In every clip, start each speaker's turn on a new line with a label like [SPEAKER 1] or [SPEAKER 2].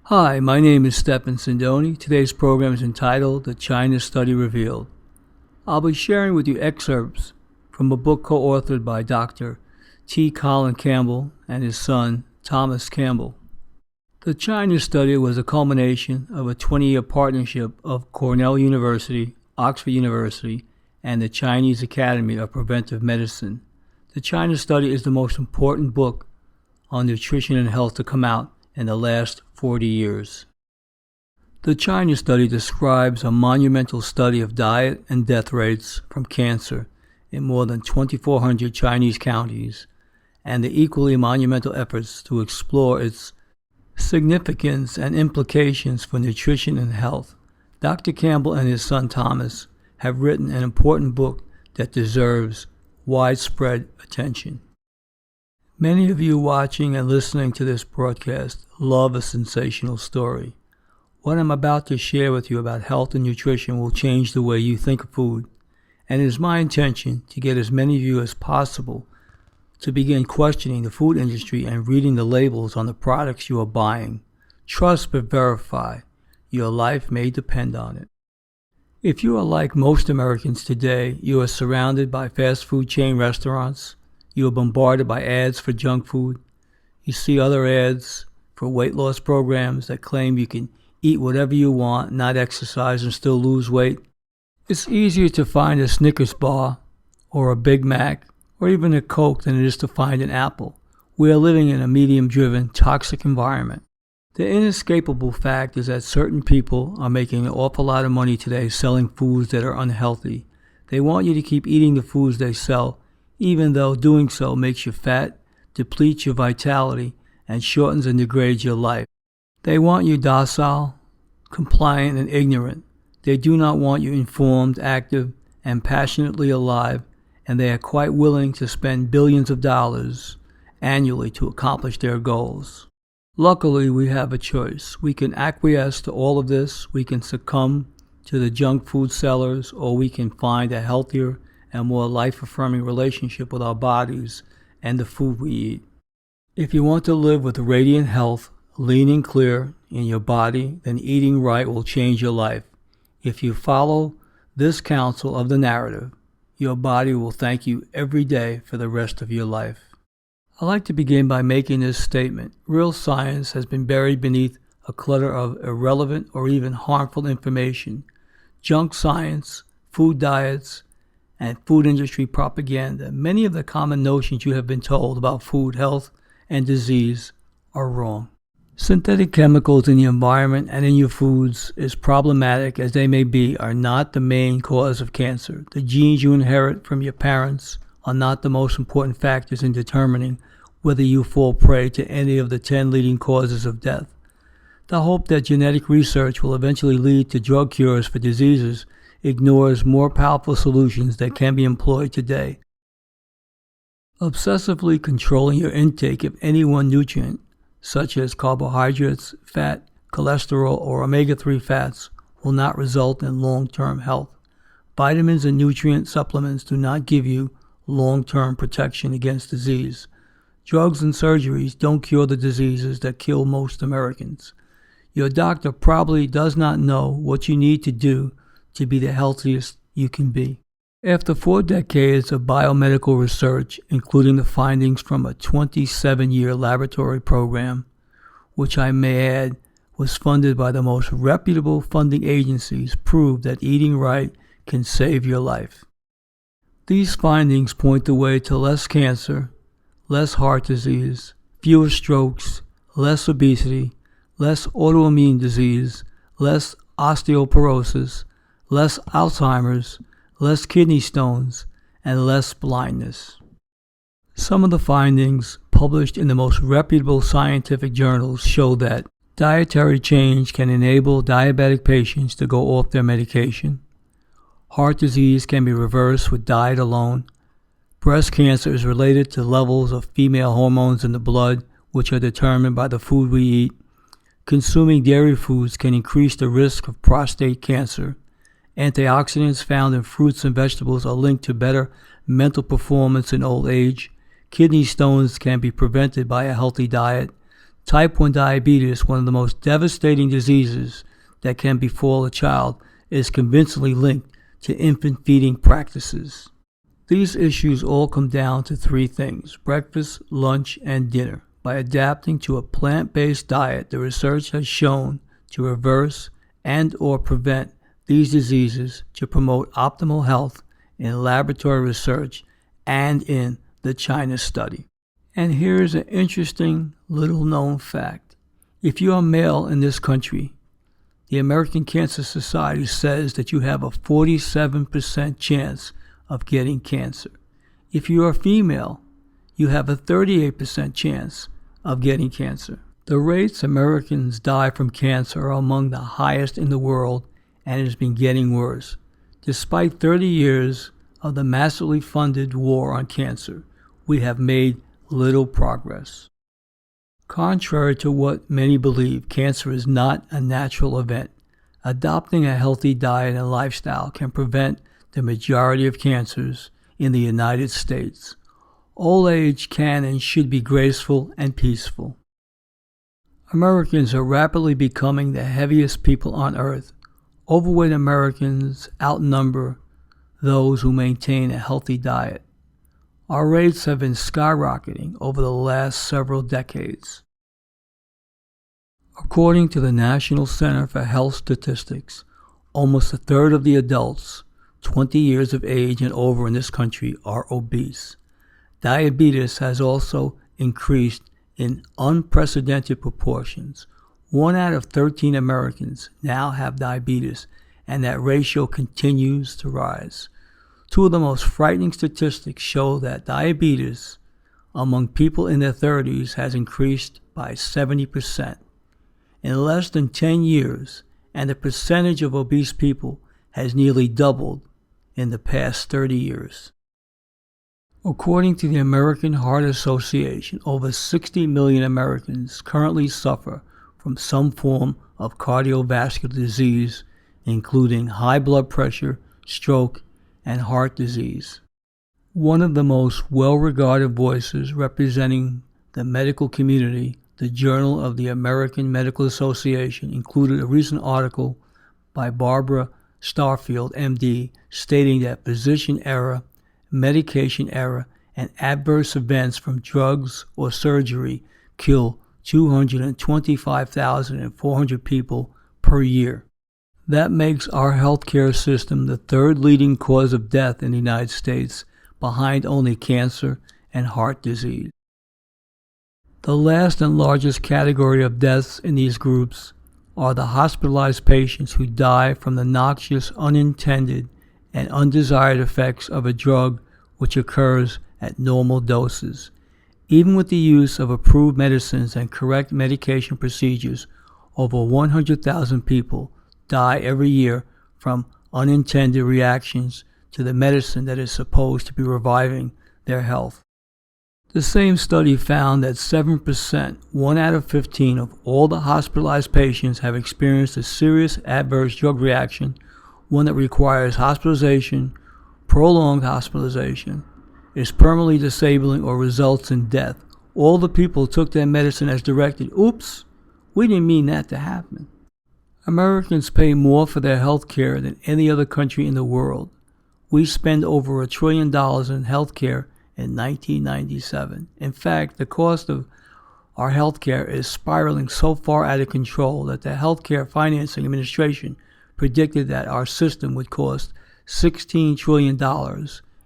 [SPEAKER 1] Hi, my name is Sindoni. Today's program is entitled The China Study Revealed. I'll be sharing with you excerpts from a book co-authored by Dr. T. Colin Campbell and his son, Thomas Campbell. The China study was a culmination of a 20-year partnership of Cornell University, Oxford University, and the Chinese Academy of Preventive Medicine. The China study is the most important book on nutrition and health to come out in the last 40 years. The China study describes a monumental study of diet and death rates from cancer in more than 2,400 Chinese counties, and the equally monumental efforts to explore its significance and implications for nutrition and health. Dr. Campbell and his son Thomas have written an important book that deserves widespread attention. Many of you watching and listening to this broadcast love a sensational story. What I'm about to share with you about health and nutrition will change the way you think of food, and it is my intention to get as many of you as possible to begin questioning the food industry and reading the labels on the products you are buying. Trust but verify. Your life may depend on it. If you are like most Americans today, you are surrounded by fast food chain restaurants. You are bombarded by ads for junk food. You see other ads for weight loss programs that claim you can eat whatever you want, not exercise, and still lose weight. It's easier to find a Snickers bar or a Big Mac or even a Coke than it is to find an apple. We are living in a medium-driven, toxic environment. The inescapable fact is that certain people are making an awful lot of money today selling foods that are unhealthy. They want you to keep eating the foods they sell, even though doing so makes you fat, depletes your vitality, and shortens and degrades your life. They want you docile, compliant, and ignorant. They do not want you informed, active, and passionately alive, and they are quite willing to spend billions of dollars annually to accomplish their goals. Luckily, we have a choice. We can acquiesce to all of this, we can succumb to the junk food sellers, or we can find a healthier and more life-affirming relationship with our bodies and the food we eat. If you want to live with radiant health, lean and clear in your body, then eating right will change your life. If you follow this counsel of the narrative, your body will thank you every day for the rest of your life. I'd like to begin by making this statement. Real science has been buried beneath a clutter of irrelevant or even harmful information. Junk science, food diets, and food industry propaganda. Many of the common notions you have been told about food, health, and disease are wrong. Synthetic chemicals in the environment and in your foods, as problematic as they may be, are not the main cause of cancer. The genes you inherit from your parents are not the most important factors in determining whether you fall prey to any of the 10 leading causes of death. The hope that genetic research will eventually lead to drug cures for diseases ignores more powerful solutions that can be employed today. Obsessively controlling your intake of any one nutrient, such as carbohydrates, fat, cholesterol, or omega-3 fats, will not result in long-term health. Vitamins and nutrient supplements do not give you long-term protection against disease. Drugs and surgeries don't cure the diseases that kill most Americans. Your doctor probably does not know what you need to do to be the healthiest you can be. After 4 decades of biomedical research, including the findings from a 27-year laboratory program, which I may add was funded by the most reputable funding agencies, prove that eating right can save your life. These findings point the way to less cancer, less heart disease, fewer strokes, less obesity, less autoimmune disease, less osteoporosis, less Alzheimer's, less kidney stones, and less blindness. Some of the findings published in the most reputable scientific journals show that dietary change can enable diabetic patients to go off their medication. Heart disease can be reversed with diet alone. Breast cancer is related to levels of female hormones in the blood, which are determined by the food we eat. Consuming dairy foods can increase the risk of prostate cancer. Antioxidants found in fruits and vegetables are linked to better mental performance in old age. Kidney stones can be prevented by a healthy diet. Type 1 diabetes, one of the most devastating diseases that can befall a child, is convincingly linked to infant feeding practices. These issues all come down to three things: breakfast, lunch, and dinner. By adapting to a plant-based diet, the research has shown to reverse and or prevent these diseases, to promote optimal health in laboratory research and in the China study. And here's an interesting little known fact. If you are male in this country, the American Cancer Society says that you have a 47% chance of getting cancer. If you are female, you have a 38% chance of getting cancer. The rates Americans die from cancer are among the highest in the world, and it has been getting worse. Despite 30 years of the massively funded war on cancer, we have made little progress. Contrary to what many believe, cancer is not a natural event. Adopting a healthy diet and lifestyle can prevent the majority of cancers in the United States. Old age can and should be graceful and peaceful. Americans are rapidly becoming the heaviest people on earth. Overweight Americans outnumber those who maintain a healthy diet. Our rates have been skyrocketing over the last several decades. According to the National Center for Health Statistics, almost a third of the adults 20 years of age and over in this country are obese. Diabetes has also increased in unprecedented proportions. 1 out of 13 Americans now have diabetes, and that ratio continues to rise. Two of the most frightening statistics show that diabetes among people in their 30s has increased by 70% in less than 10 years, and the percentage of obese people has nearly doubled in the past 30 years. According to the American Heart Association, over 60 million Americans currently suffer from some form of cardiovascular disease, including high blood pressure, stroke, and heart disease. One of the most well-regarded voices representing the medical community, the Journal of the American Medical Association, included a recent article by Barbara Starfield, MD, stating that physician error, medication error, and adverse events from drugs or surgery kill 225,400 people per year. That makes our healthcare system the third leading cause of death in the United States, behind only cancer and heart disease. The last and largest category of deaths in these groups are the hospitalized patients who die from the noxious, unintended, and undesired effects of a drug which occurs at normal doses. Even with the use of approved medicines and correct medication procedures, over 100,000 people die every year from unintended reactions to the medicine that is supposed to be reviving their health. The same study found that 7%, 1 out of 15 of all the hospitalized patients have experienced a serious adverse drug reaction, one that requires hospitalization, prolonged hospitalization, is permanently disabling, or results in death. All the people took their medicine as directed. Oops, we didn't mean that to happen. Americans pay more for their health care than any other country in the world. We spend over $1 trillion in health care in 1997. In fact, the cost of our health care is spiraling so far out of control that the Healthcare Financing Administration predicted that our system would cost $16 trillion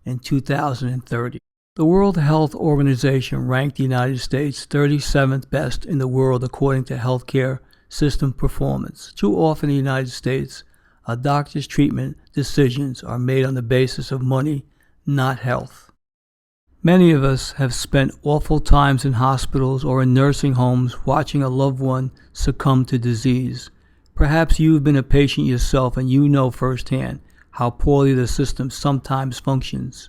[SPEAKER 1] in 2030. The World Health Organization ranked the United States 37th best in the world according to healthcare system performance. Too often in the United States, a doctor's treatment decisions are made on the basis of money, not health. Many of us have spent awful times in hospitals or in nursing homes watching a loved one succumb to disease. Perhaps you've been a patient yourself and you know firsthand how poorly the system sometimes functions.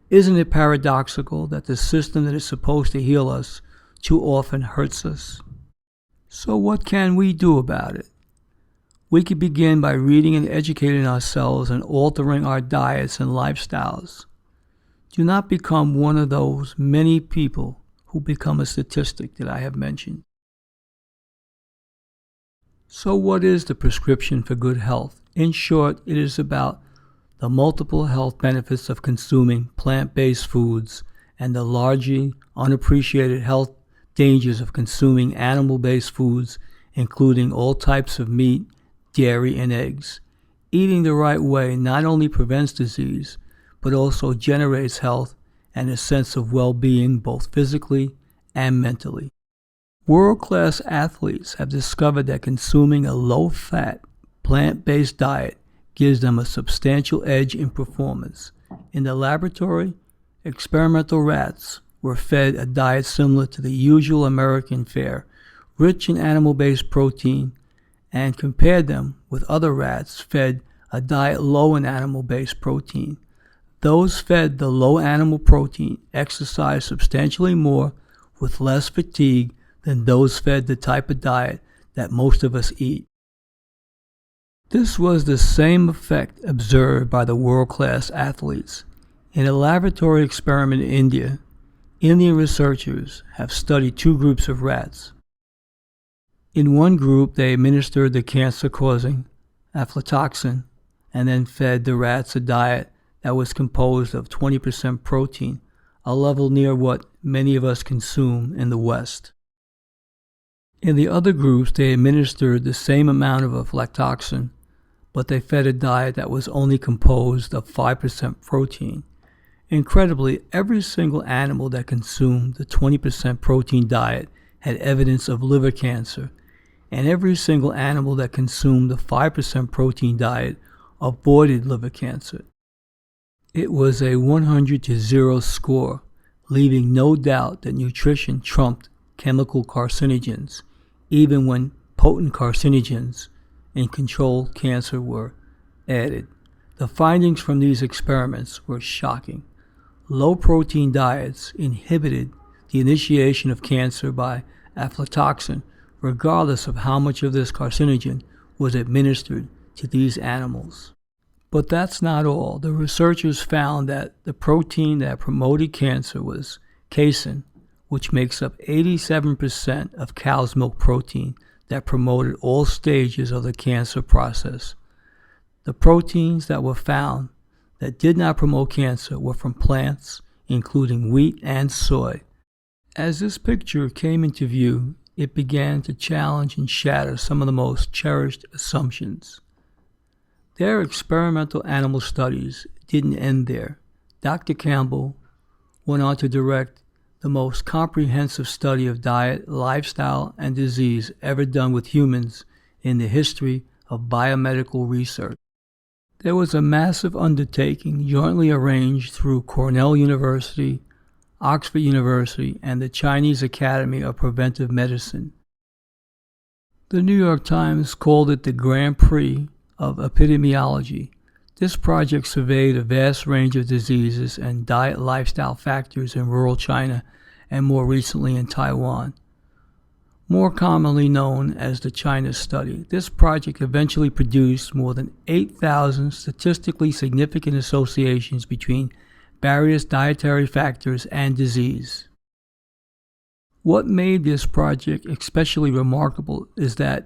[SPEAKER 1] Isn't it paradoxical that the system that is supposed to heal us too often hurts us? So what can we do about it? We could begin by reading and educating ourselves and altering our diets and lifestyles. Do not become one of those many people who become a statistic that I have mentioned. So what is the prescription for good health? In short, it is about the multiple health benefits of consuming plant-based foods and the largely unappreciated health dangers of consuming animal-based foods, including all types of meat, dairy, and eggs. Eating the right way not only prevents disease, but also generates health and a sense of well-being both physically and mentally. World-class athletes have discovered that consuming a low-fat, plant-based diet gives them a substantial edge in performance. In the laboratory, experimental rats were fed a diet similar to the usual American fare, rich in animal-based protein, and compared them with other rats fed a diet low in animal-based protein. Those fed the low animal protein exercised substantially more with less fatigue than those fed the type of diet that most of us eat. This was the same effect observed by the world-class athletes. In a laboratory experiment in India, Indian researchers have studied two groups of rats. In one group, they administered the cancer-causing aflatoxin and then fed the rats a diet that was composed of 20% protein, a level near what many of us consume in the West. In the other groups, they administered the same amount of aflatoxin, but they fed a diet that was only composed of 5% protein. Incredibly, every single animal that consumed the 20% protein diet had evidence of liver cancer, and every single animal that consumed the 5% protein diet avoided liver cancer. It was a 100-0 score, leaving no doubt that nutrition trumped chemical carcinogens, even when potent carcinogens in controlled cancer were added. The findings from these experiments were shocking. Low-protein diets inhibited the initiation of cancer by aflatoxin, regardless of how much of this carcinogen was administered to these animals. But that's not all. The researchers found that the protein that promoted cancer was casein, which makes up 87% of cow's milk protein that promoted all stages of the cancer process. The proteins that were found that did not promote cancer were from plants, including wheat and soy. As this picture came into view, it began to challenge and shatter some of the most cherished assumptions. Their experimental animal studies didn't end there. Dr. Campbell went on to direct the most comprehensive study of diet, lifestyle, and disease ever done with humans in the history of biomedical research. There was a massive undertaking jointly arranged through Cornell University, Oxford University, and the Chinese Academy of Preventive Medicine. The New York Times called it the Grand Prix of epidemiology. This project surveyed a vast range of diseases and diet-lifestyle factors in rural China and more recently in Taiwan. More commonly known as the China Study, this project eventually produced more than 8,000 statistically significant associations between various dietary factors and disease. What made this project especially remarkable is that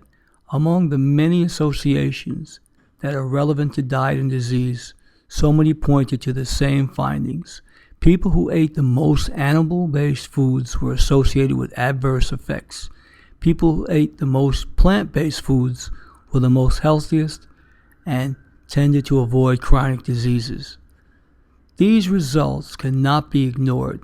[SPEAKER 1] among the many associations that are relevant to diet and disease, so many pointed to the same findings. People who ate the most animal-based foods were associated with adverse effects. People who ate the most plant-based foods were the most healthiest and tended to avoid chronic diseases. These results cannot be ignored.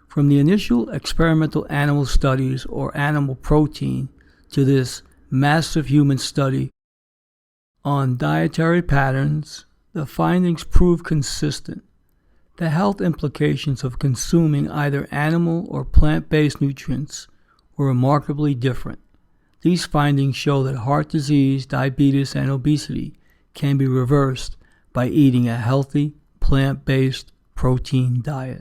[SPEAKER 1] From the initial experimental animal studies or animal protein to this massive human study on dietary patterns, the findings prove consistent. The health implications of consuming either animal or plant-based nutrients were remarkably different. These findings show that heart disease, diabetes, and obesity can be reversed by eating a healthy, plant-based protein diet.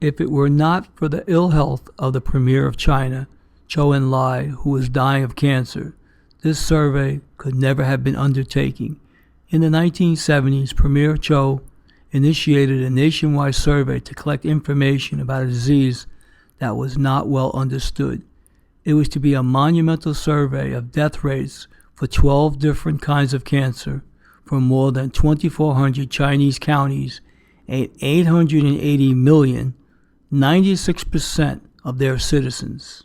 [SPEAKER 1] If it were not for the ill health of the Premier of China, Zhou Enlai, who was dying of cancer, this survey could never have been undertaken. In the 1970s, Premier Zhou initiated a nationwide survey to collect information about a disease that was not well understood. It was to be a monumental survey of death rates for 12 different kinds of cancer from more than 2,400 Chinese counties and 880 million, 96% of their citizens.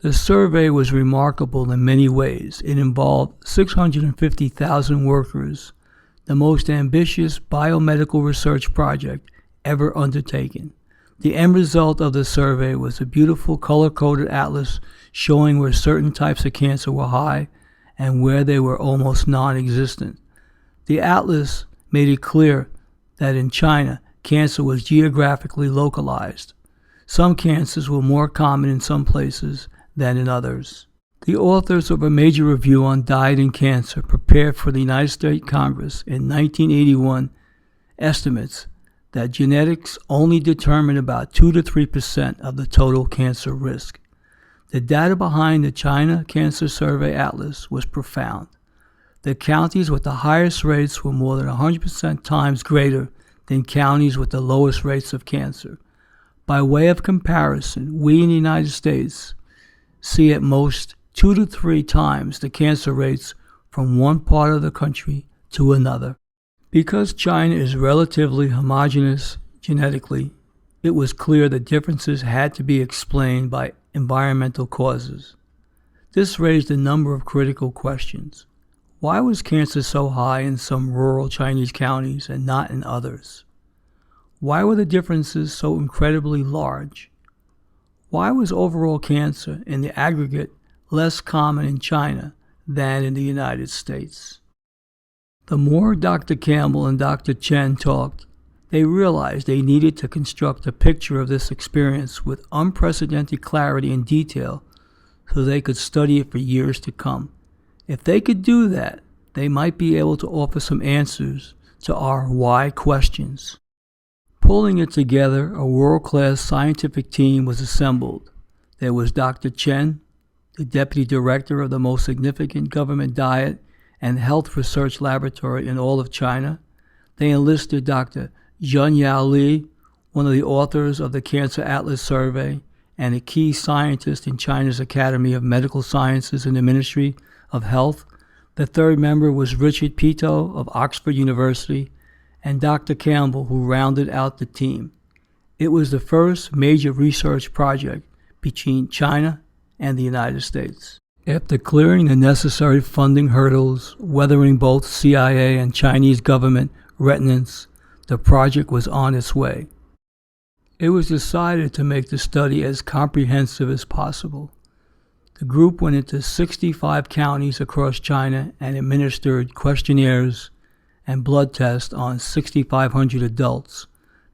[SPEAKER 1] The survey was remarkable in many ways. It involved 650,000 workers, the most ambitious biomedical research project ever undertaken. The end result of the survey was a beautiful color-coded atlas showing where certain types of cancer were high and where they were almost non-existent. The atlas made it clear that in China, cancer was geographically localized. Some cancers were more common in some places than in others. The authors of a major review on diet and cancer prepared for the United States Congress in 1981 estimates that genetics only determine about 2 to 3% of the total cancer risk. The data behind the China Cancer Survey Atlas was profound. The counties with the highest rates were more than 100% times greater than counties with the lowest rates of cancer. By way of comparison, we in the United States see at most 2 to 3 times the cancer rates from one part of the country to another. Because China is relatively homogeneous genetically, it was clear that differences had to be explained by environmental causes. This raised a number of critical questions. Why was cancer so high in some rural Chinese counties and not in others? Why were the differences so incredibly large? Why was overall cancer in the aggregate less common in China than in the United States? The more Dr. Campbell and Dr. Chen talked, they realized they needed to construct a picture of this experience with unprecedented clarity and detail so they could study it for years to come. If they could do that, they might be able to offer some answers to our why questions. Pulling it together, a world-class scientific team was assembled. There was Dr. Chen, the deputy director of the most significant government diet and health research laboratory in all of China. They enlisted Dr. Zhenyao Li, one of the authors of the Cancer Atlas Survey and a key scientist in China's Academy of Medical Sciences in the Ministry of Health. The third member was Richard Pito of Oxford University and Dr. Campbell, who rounded out the team. It was the first major research project between China and the United States. After clearing the necessary funding hurdles, weathering both CIA and Chinese government reticence, the project was on its way. It was decided to make the study as comprehensive as possible. The group went into 65 counties across China and administered questionnaires and blood tests on 6,500 adults.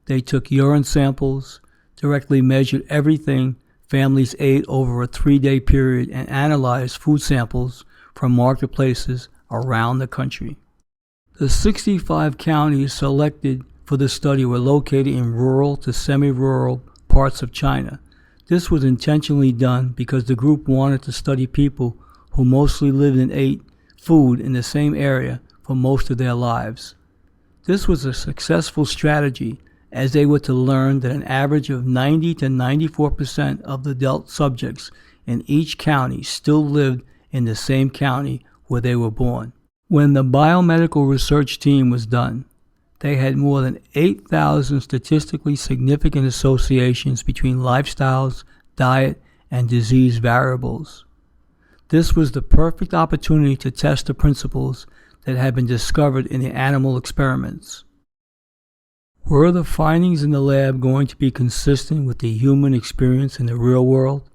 [SPEAKER 1] They took urine samples, directly measured everything families ate over a 3-day period, and analyzed food samples from marketplaces around the country. The 65 counties selected for the study were located in rural to semi-rural parts of China. This was intentionally done because the group wanted to study people who mostly lived and ate food in the same area for most of their lives. This was a successful strategy, as they were to learn that an average of 90 to 94% of the adult subjects in each county still lived in the same county where they were born. When the biomedical research team was done, they had more than 8,000 statistically significant associations between lifestyles, diet, and disease variables. This was the perfect opportunity to test the principles that had been discovered in the animal experiments. Were the findings in the lab going to be consistent with the human experience in the real world?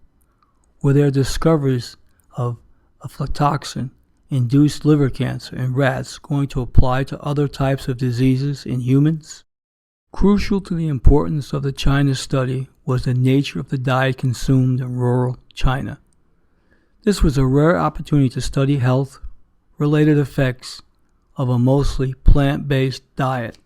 [SPEAKER 1] Were their discoveries of aflatoxin-induced liver cancer in rats going to apply to other types of diseases in humans? Crucial to the importance of the China study was the nature of the diet consumed in rural China. This was a rare opportunity to study health-related effects of a mostly plant-based diet.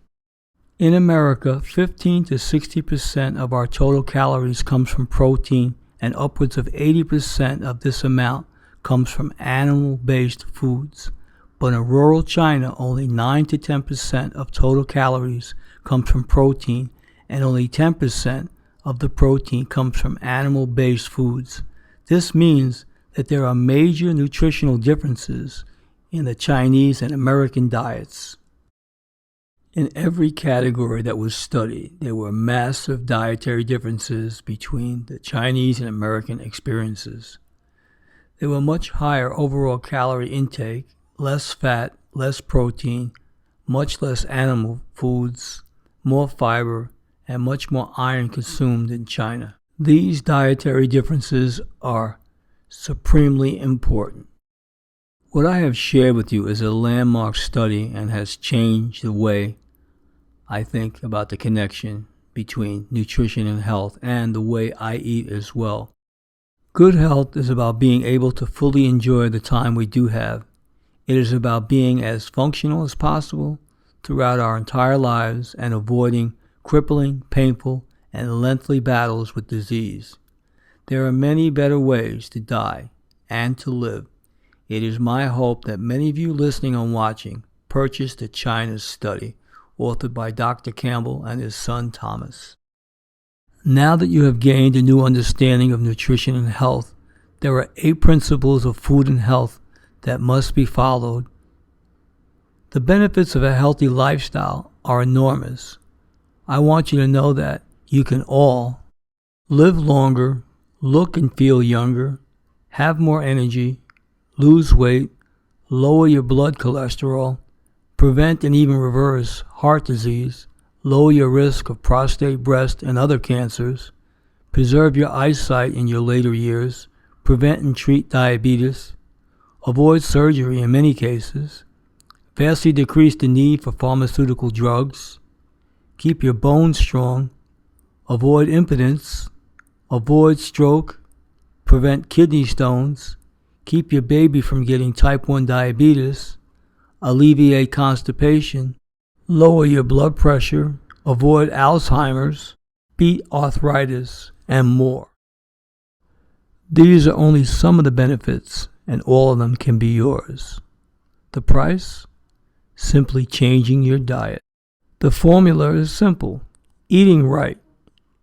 [SPEAKER 1] In America, 15 to 60% of our total calories comes from protein, and upwards of 80% of this amount comes from animal-based foods. But in rural China, only 9 to 10% of total calories comes from protein, and only 10% of the protein comes from animal-based foods. This means that there are major nutritional differences in the Chinese and American diets. In every category that was studied, there were massive dietary differences between the Chinese and American experiences. There were much higher overall calorie intake, less fat, less protein, much less animal foods, more fiber, and much more iron consumed in China. These dietary differences are supremely important. What I have shared with you is a landmark study and has changed the way I think about the connection between nutrition and health and the way I eat as well. Good health is about being able to fully enjoy the time we do have. It is about being as functional as possible throughout our entire lives and avoiding crippling, painful, and lengthy battles with disease. There are many better ways to die and to live. It is my hope that many of you listening and watching purchase the China study, authored by Dr. Campbell and his son Thomas. Now that you have gained a new understanding of nutrition and health, there are 8 principles of food and health that must be followed. The benefits of a healthy lifestyle are enormous. I want you to know that you can all live longer, look and feel younger, have more energy, lose weight, lower your blood cholesterol, prevent and even reverse heart disease, lower your risk of prostate, breast, and other cancers, preserve your eyesight in your later years, prevent and treat diabetes, avoid surgery in many cases, vastly decrease the need for pharmaceutical drugs, keep your bones strong, avoid impotence, avoid stroke, prevent kidney stones, keep your baby from getting type 1 diabetes, alleviate constipation, lower your blood pressure, avoid Alzheimer's, beat arthritis, and more. These are only some of the benefits, and all of them can be yours. The price? Simply changing your diet. The formula is simple. Eating right.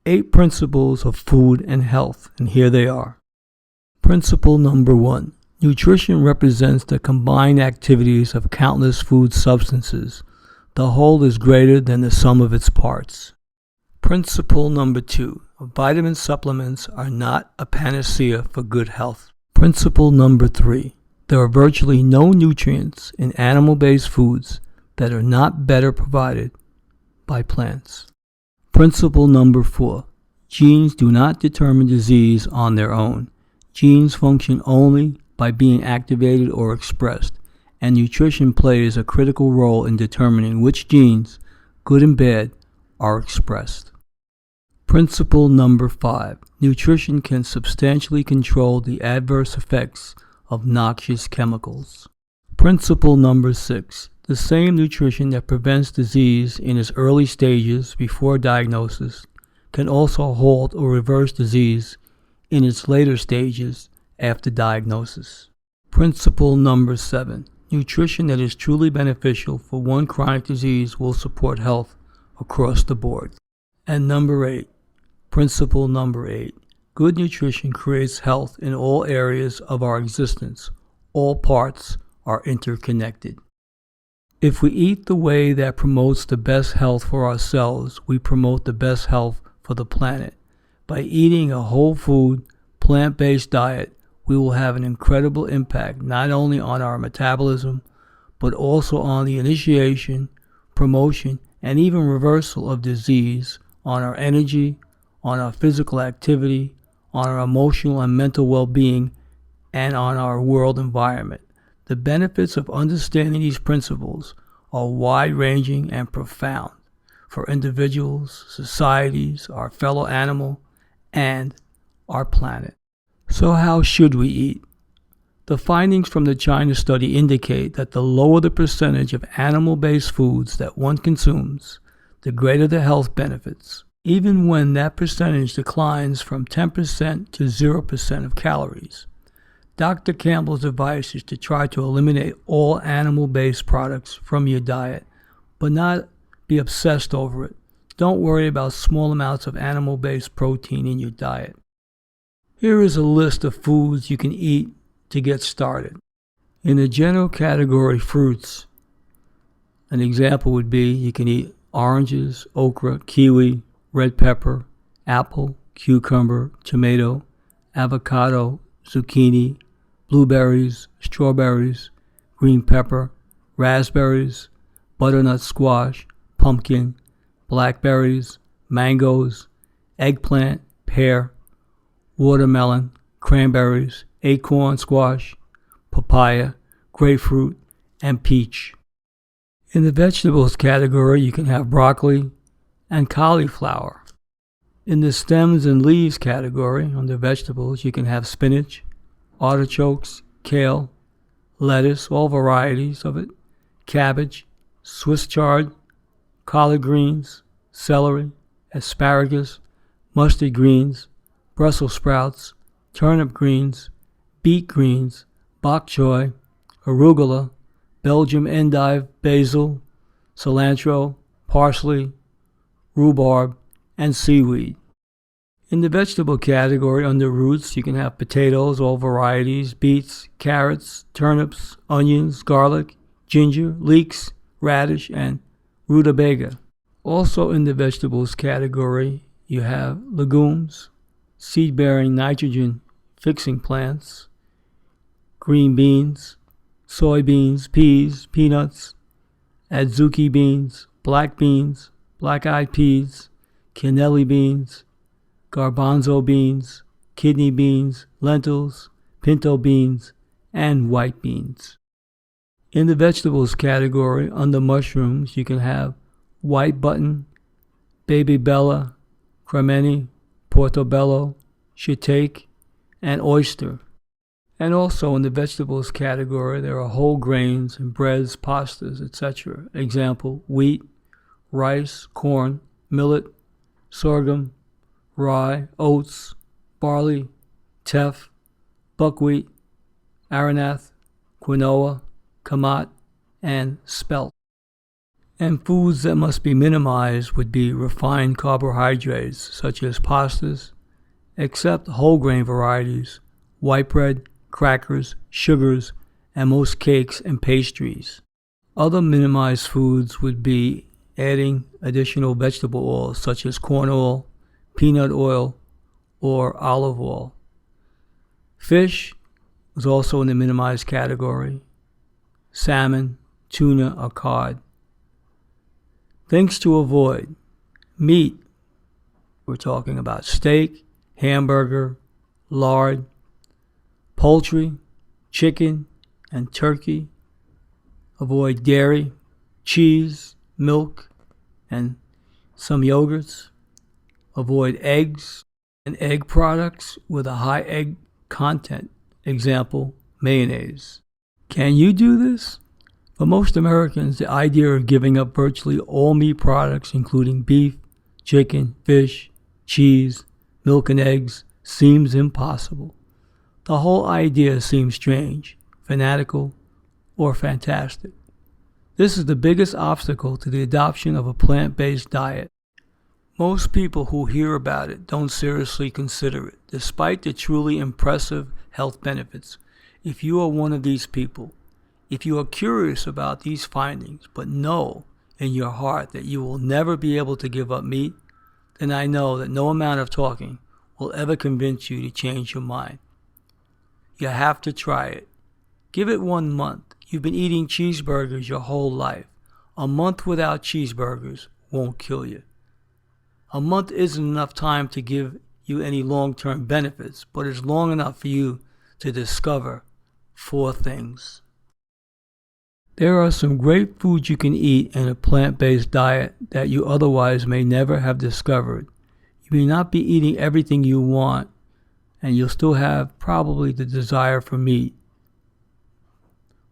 [SPEAKER 1] 8 principles of food and health, and here they are. Principle number 1. Nutrition represents the combined activities of countless food substances. The whole is greater than the sum of its parts. Principle number 2. Vitamin supplements are not a panacea for good health. Principle number 3. There are virtually no nutrients in animal-based foods that are not better provided by plants. Principle number 4. Genes do not determine disease on their own. Genes function only by being activated or expressed, and nutrition plays a critical role in determining which genes, good and bad, are expressed. Principle number 5. Nutrition can substantially control the adverse effects of noxious chemicals. Principle number 6. The same nutrition that prevents disease in its early stages before diagnosis can also halt or reverse disease in its later stages after diagnosis. Principle number 7. Nutrition that is truly beneficial for one chronic disease will support health across the board. And number 8. Principle number 8. Good nutrition creates health in all areas of our existence. All parts are interconnected. If we eat the way that promotes the best health for ourselves, we promote the best health for the planet. By eating a whole food, plant-based diet, we will have an incredible impact not only on our metabolism, but also on the initiation, promotion, and even reversal of disease, on our energy, on our physical activity, on our emotional and mental well-being, and on our world environment. The benefits of understanding these principles are wide-ranging and profound for individuals, societies, our fellow animal, and our planet. So how should we eat? The findings from the China study indicate that the lower the percentage of animal-based foods that one consumes, the greater the health benefits, even when that percentage declines from 10% to 0% of calories. Dr. Campbell's advice is to try to eliminate all animal-based products from your diet, but not be obsessed over it. Don't worry about small amounts of animal-based protein in your diet. Here is a list of foods you can eat to get started. In the general category fruits, an example would be you can eat oranges, okra, kiwi, red pepper, apple, cucumber, tomato, avocado, zucchini, blueberries, strawberries, green pepper, raspberries, butternut squash, pumpkin, blackberries, mangoes, eggplant, pear, watermelon, cranberries, acorn squash, papaya, grapefruit, and peach. In the vegetables category, you can have broccoli and cauliflower. In the stems and leaves category, under vegetables, you can have spinach, artichokes, kale, lettuce, all varieties of it, cabbage, Swiss chard, collard greens, celery, asparagus, mustard greens, Brussels sprouts, turnip greens, beet greens, bok choy, arugula, Belgium endive, basil, cilantro, parsley, rhubarb, and seaweed. In the vegetable category, under roots, you can have potatoes, all varieties, beets, carrots, turnips, onions, garlic, ginger, leeks, radish, and rutabaga. Also in the vegetables category, you have legumes, seed-bearing nitrogen-fixing plants, green beans, soybeans, peas, peanuts, adzuki beans, black-eyed peas, cannelli beans, garbanzo beans, kidney beans, lentils, pinto beans, and white beans. In the vegetables category, under mushrooms, you can have white button, baby bella, cremini, portobello, shiitake, and oyster. And also in the vegetables category, there are whole grains and breads, pastas, etc. Example, wheat, rice, corn, millet, sorghum, rye, oats, barley, teff, buckwheat, arenath, quinoa, kamat, and spelt. And foods that must be minimized would be refined carbohydrates such as pastas, except whole grain varieties, white bread, crackers, sugars, and most cakes and pastries. Other minimized foods would be adding additional vegetable oils such as corn oil, peanut oil, or olive oil. Fish was also in the minimized category. Salmon, tuna, or cod. Things to avoid. Meat. We're talking about steak, hamburger, lard, poultry, chicken, and turkey. Avoid dairy, cheese, milk, and some yogurts. Avoid eggs and egg products with a high egg content. Example, mayonnaise. Can you do this? For most Americans, the idea of giving up virtually all meat products, including beef, chicken, fish, cheese, milk, and eggs, seems impossible. The whole idea seems strange, fanatical, or fantastic. This is the biggest obstacle to the adoption of a plant-based diet. Most people who hear about it don't seriously consider it, despite the truly impressive health benefits. If you are one of these people, if you are curious about these findings, but know in your heart that you will never be able to give up meat, then I know that no amount of talking will ever convince you to change your mind. You have to try it. Give it 1 month. You've been eating cheeseburgers your whole life. A month without cheeseburgers won't kill you. A month isn't enough time to give you any long-term benefits, but it's long enough for you to discover 4 things. There are some great foods you can eat in a plant-based diet that you otherwise may never have discovered. You may not be eating everything you want, and you'll still have probably the desire for meat,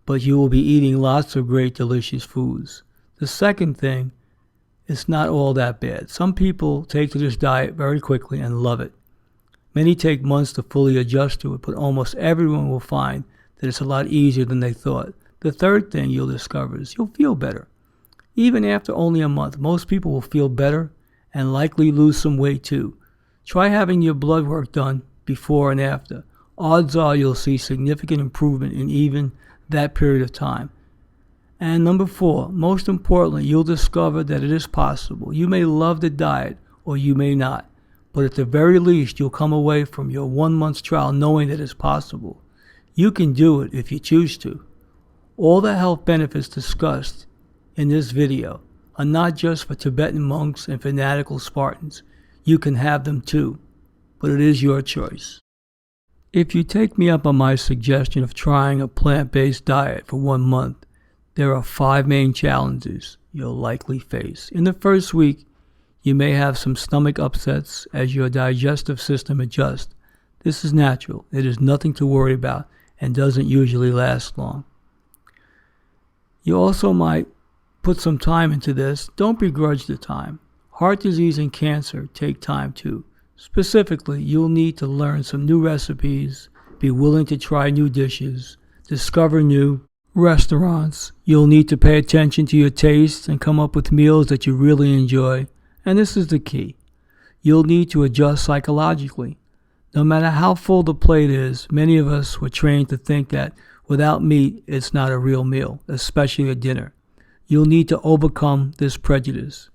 [SPEAKER 1] but you will be eating lots of great, delicious foods. The second thing, it's not all that bad. Some people take to this diet very quickly and love it. Many take months to fully adjust to it, but almost everyone will find that it's a lot easier than they thought. The third thing you'll discover is you'll feel better. Even after only a month, most people will feel better and likely lose some weight too. Try having your blood work done before and after, odds are you'll see significant improvement in even that period of time. And number 4, most importantly, you'll discover that it is possible. You may love the diet or you may not, but at the very least, you'll come away from your 1 month trial knowing that it's possible. You can do it if you choose to. All the health benefits discussed in this video are not just for Tibetan monks and fanatical Spartans. You can have them too, but it is your choice. If you take me up on my suggestion of trying a plant-based diet for 1 month, there are 5 main challenges you'll likely face. In the first week, you may have some stomach upsets as your digestive system adjusts. This is natural. It is nothing to worry about and doesn't usually last long. You also might put some time into this. Don't begrudge the time. Heart disease and cancer take time too. Specifically, you'll need to learn some new recipes, be willing to try new dishes, discover new restaurants. You'll need to pay attention to your tastes and come up with meals that you really enjoy. And this is the key. You'll need to adjust psychologically. No matter how full the plate is, many of us were trained to think that without meat, it's not a real meal, especially a dinner. You'll need to overcome this prejudice.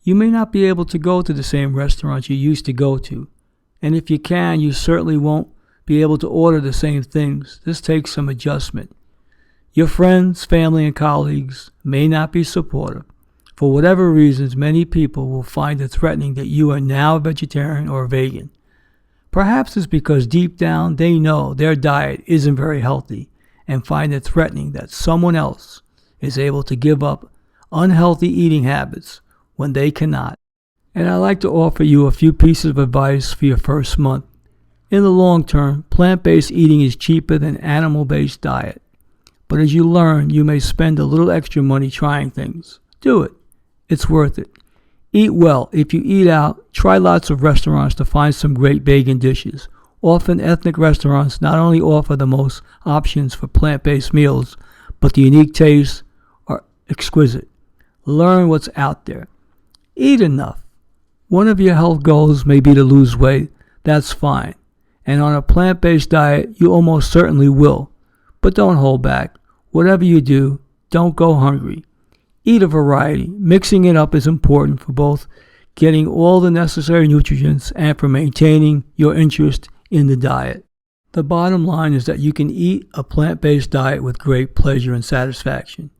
[SPEAKER 1] You may not be able to go to the same restaurants you used to go to, and if you can, you certainly won't be able to order the same things. This takes some adjustment. Your friends, family, and colleagues may not be supportive. For whatever reasons, many people will find it threatening that you are now a vegetarian or vegan. Perhaps it's because deep down they know their diet isn't very healthy and find it threatening that someone else is able to give up unhealthy eating habits when they cannot. And I'd like to offer you a few pieces of advice for your first month. In the long term, plant-based eating is cheaper than animal-based diet. But as you learn, you may spend a little extra money trying things. Do it. It's worth it. Eat well. If you eat out, try lots of restaurants to find some great vegan dishes. Often ethnic restaurants not only offer the most options for plant-based meals, but the unique tastes are exquisite. Learn what's out there. Eat enough. One of your health goals may be to lose weight. That's fine. And on a plant-based diet, you almost certainly will. But don't hold back. Whatever you do, don't go hungry. Eat a variety. Mixing it up is important for both getting all the necessary nutrients and for maintaining your interest in the diet. The bottom line is that you can eat a plant-based diet with great pleasure and satisfaction.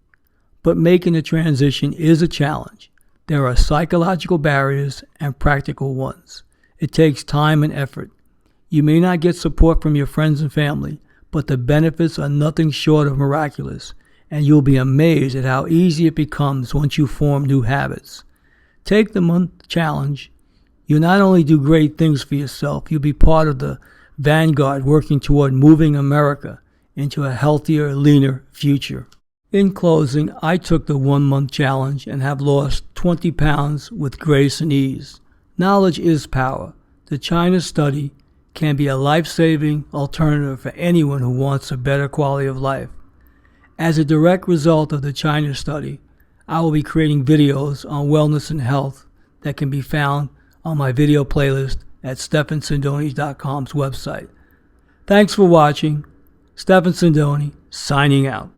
[SPEAKER 1] But making the transition is a challenge. There are psychological barriers and practical ones. It takes time and effort. You may not get support from your friends and family, but the benefits are nothing short of miraculous, and you'll be amazed at how easy it becomes once you form new habits. Take the month challenge. You'll not only do great things for yourself, you'll be part of the vanguard working toward moving America into a healthier, leaner future. In closing, I took the 1 month challenge and have lost 20 pounds with grace and ease. Knowledge is power. The China study can be a life-saving alternative for anyone who wants a better quality of life. As a direct result of the China study, I will be creating videos on wellness and health that can be found on my video playlist at StefanSindoni.com's website. Thanks for watching. Stefan Sindoni, signing out.